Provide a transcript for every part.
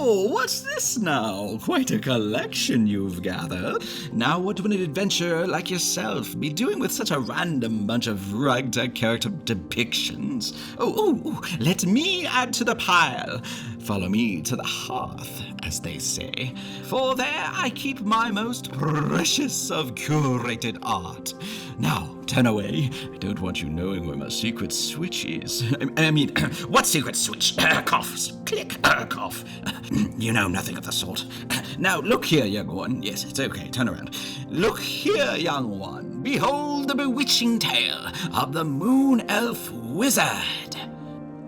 Oh, what's this now? Quite a collection you've gathered. Now what would an adventurer like yourself be doing with such a random bunch of ragtag character depictions? Oh, let me add to the pile. Follow me to the hearth, as they say, for there I keep my most precious of curated art. Now, turn away. I don't want you knowing where my secret switch is. I mean, what secret switch? Cough. Click. Cough. You know nothing of the sort. Now, look here, young one. Yes, it's okay. Turn around. Look here, young one. Behold the bewitching tale of the Moon Elf Wizard.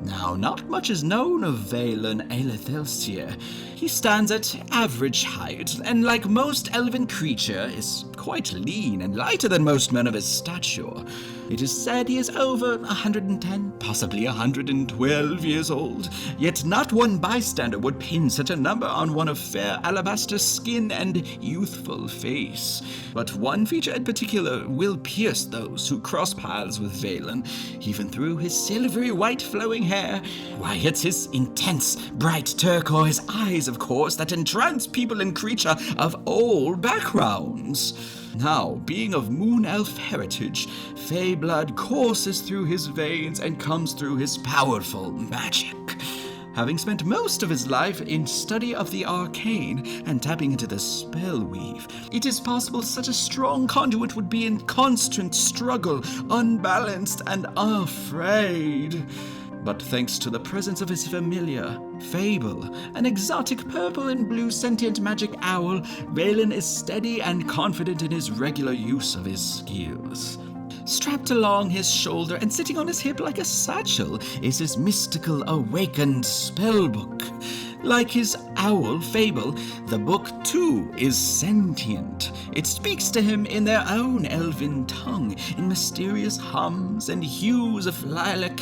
Now, not much is known of Vaylun Aelyth'elsyr. He stands at average height, and like most elven creature, is quite lean and lighter than most men of his stature. It is said he is over 110, possibly 112 years old, yet not one bystander would pin such a number on one of fair alabaster skin and youthful face. But one feature in particular will pierce those who cross paths with Vaylun, even through his silvery white flowing hair. Why, it's his intense, bright turquoise eyes, of course, that entrance people and creature of all backgrounds. Now, being of Moon Elf heritage, Fey blood courses through his veins and comes through his powerful magic. Having spent most of his life in study of the arcane and tapping into the spell weave, it is possible such a strong conduit would be in constant struggle, unbalanced and afraid. But thanks to the presence of his familiar, Fable, an exotic purple and blue sentient magic owl, Vaylun is steady and confident in his regular use of his skills. Strapped along his shoulder and sitting on his hip like a satchel is his mystical awakened spellbook. Like his owl, Fable, the book too is sentient. It speaks to him in their own elven tongue, in mysterious hums and hues of lilac,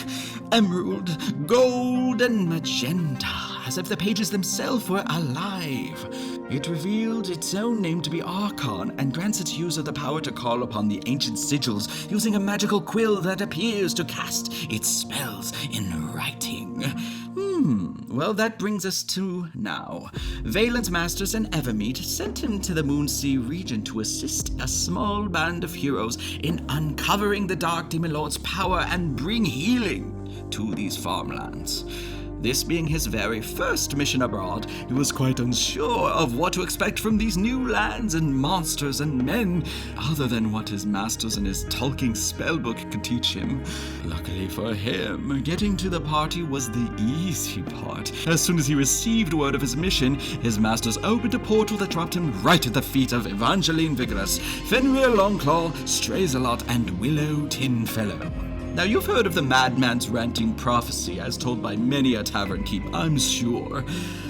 emerald, gold, and magenta, as if the pages themselves were alive. It revealed its own name to be Archon and grants its user the power to call upon the ancient sigils using a magical quill that appears to cast its spells in writing. Well, that brings us to now. Vaylun's masters and Evermeet sent him to the Moonsea region to assist a small band of heroes in uncovering the Dark Demon Lord's power and bring healing to these farmlands. This being his very first mission abroad, he was quite unsure of what to expect from these new lands and monsters and men, other than what his masters and his talking spellbook could teach him. Luckily for him, getting to the party was the easy part. As soon as he received word of his mission, his masters opened a portal that dropped him right at the feet of Evangeline Vigorous, Fenrir Longclaw, Strazalot, and Willow Tinfellow. Now, you've heard of the madman's ranting prophecy as told by many a tavern keep, I'm sure.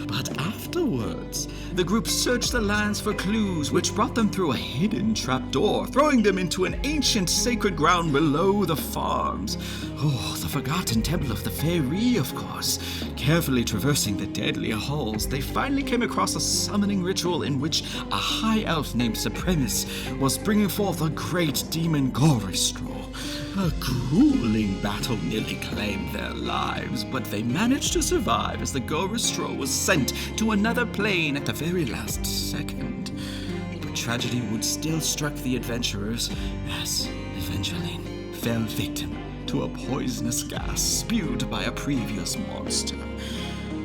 But afterwards, the group searched the lands for clues which brought them through a hidden trapdoor, throwing them into an ancient sacred ground below the farms. Oh, the forgotten temple of the Fairy, of course. Carefully traversing the deadly halls, they finally came across a summoning ritual in which a high elf named Supremus was bringing forth a great demon Goristraw. A grueling battle nearly claimed their lives, but they managed to survive as the Goristraw was sent to another plane at the very last second. But tragedy would still struck the adventurers as Evangeline fell victim to a poisonous gas spewed by a previous monster.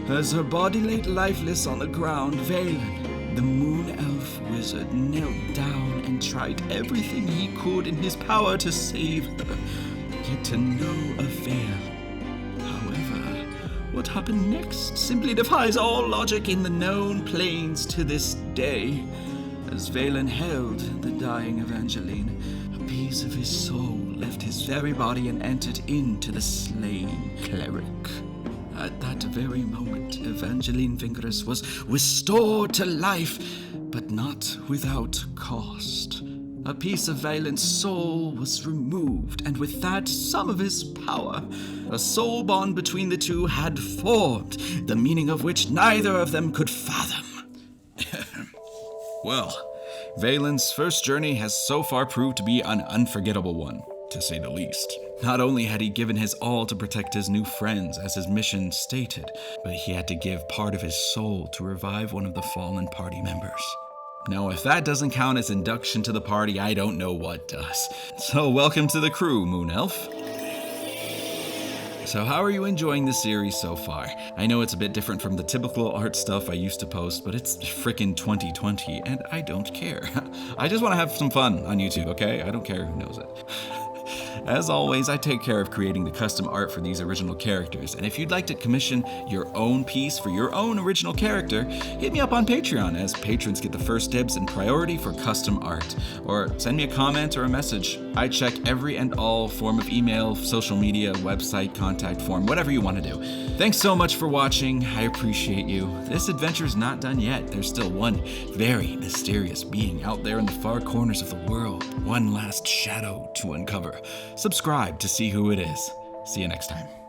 As her body lay lifeless on the ground, Vaylun, the Moon Elf Wizard, knelt down and tried everything he could in his power to save her, yet to no avail. However, what happened next simply defies all logic in the known planes to this day. As Vaylun held the dying Evangeline, a piece of his soul left his very body and entered into the slain cleric. At that very moment, Evangeline Vigorous was restored to life, but not without cost. A piece of Vaylun's soul was removed, and with that, some of his power. A soul bond between the two had formed, the meaning of which neither of them could fathom. Well, Vaylun's first journey has so far proved to be an unforgettable one. to say the least. Not only had he given his all to protect his new friends, as his mission stated, but he had to give part of his soul to revive one of the fallen party members. Now, if that doesn't count as induction to the party, I don't know what does. So welcome to the crew, Moon Elf. So how are you enjoying the series so far? I know it's a bit different from the typical art stuff I used to post, but it's frickin' 2020, and I don't care. I just want to have some fun on YouTube, okay? I don't care who knows it. As always, I take care of creating the custom art for these original characters, and if you'd like to commission your own piece for your own original character, hit me up on Patreon, as patrons get the first dibs and priority for custom art. Or send me a comment or a message. I check every and all form of email, social media, website, contact form, whatever you want to do. Thanks so much for watching. I appreciate you. This adventure's not done yet. There's still one very mysterious being out there in the far corners of the world. One last shadow to uncover. Subscribe to see who it is. See you next time.